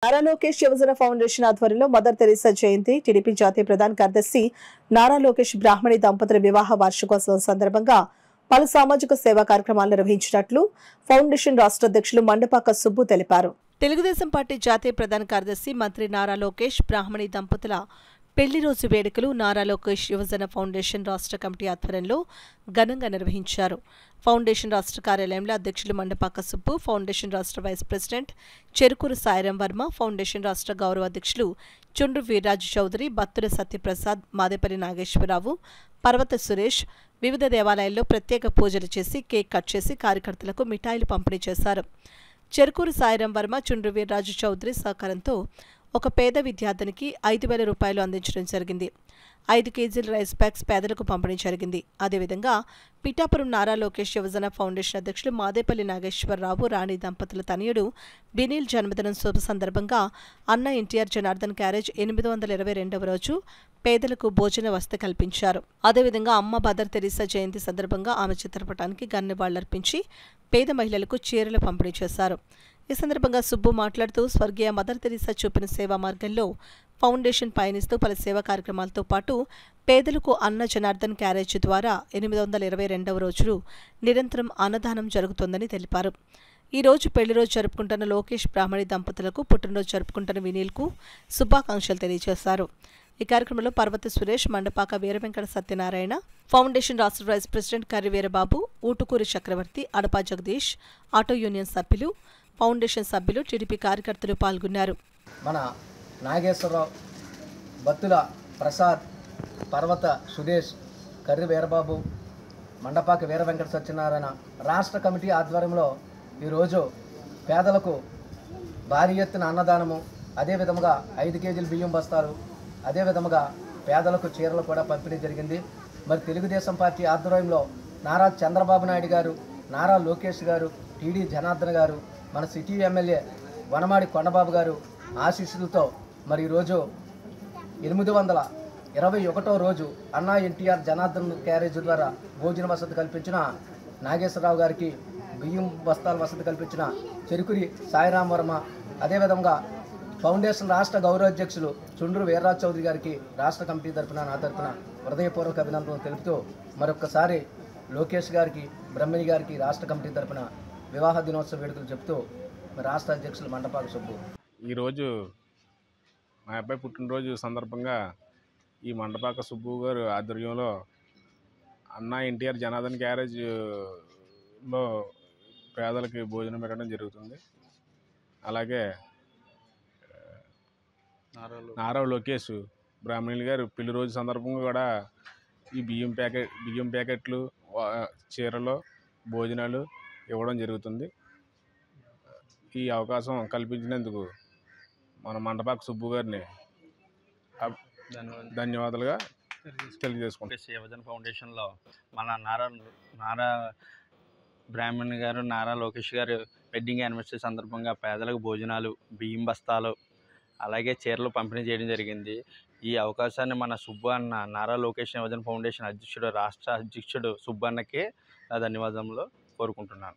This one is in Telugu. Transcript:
నారా లోకేష్ యువజన ఫౌండేషన్ ఆధ్వర్యంలో మదర్ తెరీసా జయంతి టీడీపీ జాతీయ ప్రధాన కార్యదర్శి నారా లోకేష్ బ్రాహ్మణి దంపతుల వివాహ వార్షికోత్సవం సందర్భంగా పలు సామాజిక సేవా కార్యక్రమాలు నిర్వహించినట్లు ఫౌండేషన్ రాష్ట్ర అధ్యక్షులు మండపాక సుబ్బు తెలిపారు. తెలుగుదేశం పార్టీ జాతీయ ప్రధాన కార్యదర్శి మంత్రి నారా లోకేష్ బ్రాహ్మణి దంపతుల పెళ్లి రోజు వేడుకలు నారా లోకేష్ యువజన ఫౌండేషన్ రాష్ట్ర కమిటీ ఆధ్వర్యంలో ఘనంగా నిర్వహించారు. ఫౌండేషన్ రాష్ట్ర కార్యాలయంలో అధ్యక్షులు మండపాక సుబ్బు, ఫౌండేషన్ రాష్ట్ర vice president Cherukuru Sairam Varma, foundation రాష్ట్ర గౌరవ అధ్యక్షులు చుండ్రు వీర్రాజు చౌదరి, బత్తుల సత్యప్రసాద్, మాదేపల్లి నాగేశ్వరరావు, పర్వత సురేష్ వివిధ దేవాలయాల్లో ప్రత్యేక పూజలు చేసి కేక్ కట్ చేసి కార్యకర్తలకు మిఠాయిలు పంపిణీ చేశారు. చెరుకూరు సాయిరాం వర్మ, చుండ్రు వీర్రాజు చౌదరి సహకారంతో ఒక పేద విద్యార్థినికి 5,000 రూపాయలు అందించడం జరిగింది. 5 కేజీల రైస్ బ్యాగ్స్ పేదలకు పంపిణీ జరిగింది. అదేవిధంగా పిఠాపురం నారా లోకేష్ యువజన ఫౌండేషన్ అధ్యక్షులు మాదేపల్లి నాగేశ్వరరావు, రాణి దంపతుల తనయుడు బినీల్ జన్మదినం శుభ సందర్భంగా అన్న ఎన్టీఆర్ జనార్దన్ క్యారేజ్ 822వ రోజు పేదలకు భోజన వసతి కల్పించారు. అదేవిధంగా అమ్మ మదర్ తెరీసా జయంతి సందర్భంగా ఆమె చిత్రపటానికి గన్నెవాళ్లర్పించి పేద మహిళలకు చీరలు పంపిణీ చేశారు. ఈ సందర్భంగా సుబ్బు మాట్లాడుతూ స్వర్గీయ మదర్ తెరీసా చూపిన సేవా మార్గంలో ఫౌండేషన్ పయనిస్తూ పలు సేవా కార్యక్రమాలతో పాటు పేదలకు అన్న జనార్దన్ క్యారేజ్ ద్వారా 822వ రోజు నిరంతరం అన్నదానం జరుగుతోందని తెలిపారు. ఈ రోజు పెళ్లి రోజు జరుపుకుంటున్న లోకేష్ బ్రాహ్మణి దంపతులకు, పుట్టినరోజు జరుపుకుంటున్న వినీల్కు శుభాకాంక్షలు తెలియజేశారు. ఈ కార్యక్రమంలో పర్వత సురేష్, మండపాక వీరవెంకట సత్యనారాయణ, ఫౌండేషన్ రాష్ట్ర వైస్ ప్రెసిడెంట్ కర్రి వీరబాబు, ఊటుకూరి చక్రవర్తి, అడపా జగదీష్, ఆటో యూనియన్ సభ్యులు, ఫౌండేషన్ సభ్యులు, టీడీపీ కార్యకర్తలు పాల్గొన్నారు. మన నాగేశ్వరరావు, బత్తుల ప్రసాద్, పర్వత సురేష్, కర్రి వీరబాబు, మండపాక వీరవెంకట సత్యనారాయణ రాష్ట్ర కమిటీ ఆధ్వర్యంలో ఈరోజు పేదలకు భారీ ఎత్తున అన్నదానము, అదేవిధముగా 5 కేజీల బియ్యం బస్తాలు, అదేవిధముగా పేదలకు చీరలు కూడా పంపిణీ జరిగింది. మరి తెలుగుదేశం పార్టీ ఆధ్వర్యంలో నారా చంద్రబాబు నాయుడు గారు, నారా లోకేష్ గారు, టీడీ జనార్దన్ గారు, మన సిటీ ఎమ్మెల్యే వనమాడి కొండబాబు గారు ఆశీస్సులతో మరి ఈరోజు 821వ రోజు అన్నా ఎన్టీఆర్ జనార్దన్ క్యారేజ్ ద్వారా భోజన వసతి కల్పించిన నాగేశ్వరరావు గారికి, బియ్యం బస్తాల వసతి కల్పించిన చెరుకురి సాయిరాం వర్మ, అదేవిధంగా ఫౌండేషన్ రాష్ట్ర గౌరవ అధ్యక్షులు చుండ్రు వీర్రాజు చౌదరి గారికి రాష్ట్ర కమిటీ తరఫున, నా తరఫున హృదయపూర్వక అభినందనలు తెలుపుతూ మరొక్కసారి లోకేష్ గారికి, బ్రహ్మణి గారికి రాష్ట్ర కమిటీ తరఫున వివాహ దినోత్సవ వేడుకలు చెప్తూ రాష్ట్ర అధ్యక్షులు మండపాక సుబ్బు. ఈరోజు మా అబ్బాయి పుట్టినరోజు సందర్భంగా ఈ మండపాక సుబ్బు గారు ఆధ్వర్యంలో అన్నా ఎన్టీఆర్ జనార్దన్ క్యారేజ్లో పేదలకి భోజనం పెట్టడం జరుగుతుంది. అలాగే నారా లోకేష్ బ్రాహ్మణులు గారు పెళ్లి రోజు సందర్భంగా కూడా ఈ బియ్యం ప్యాకెట్లు, చీరలు, భోజనాలు ఇవ్వడం జరుగుతుంది. ఈ అవకాశం కల్పించినందుకు మన మండపాక సుబ్బు గారిని ధన్యవాదాలుగా తెలియజేసుకుంటాం. యువజన ఫౌండేషన్లో మన నారా బ్రాహ్మణి గారు, నారా లోకేష్ గారు వెడ్డింగ్ యానివర్సరీ సందర్భంగా పేదలకు భోజనాలు, బియ్యం బస్తాలు, అలాగే చీరలు పంపిణీ చేయడం జరిగింది. ఈ అవకాశాన్ని మన సుబ్బు అన్న, నారా లోకేష్ యువజన ఫౌండేషన్ అధ్యక్షుడు, రాష్ట్ర అధ్యక్షుడు సుబ్బు అన్నకి నా ధన్యవాదములు కోరుకుంటున్నాను.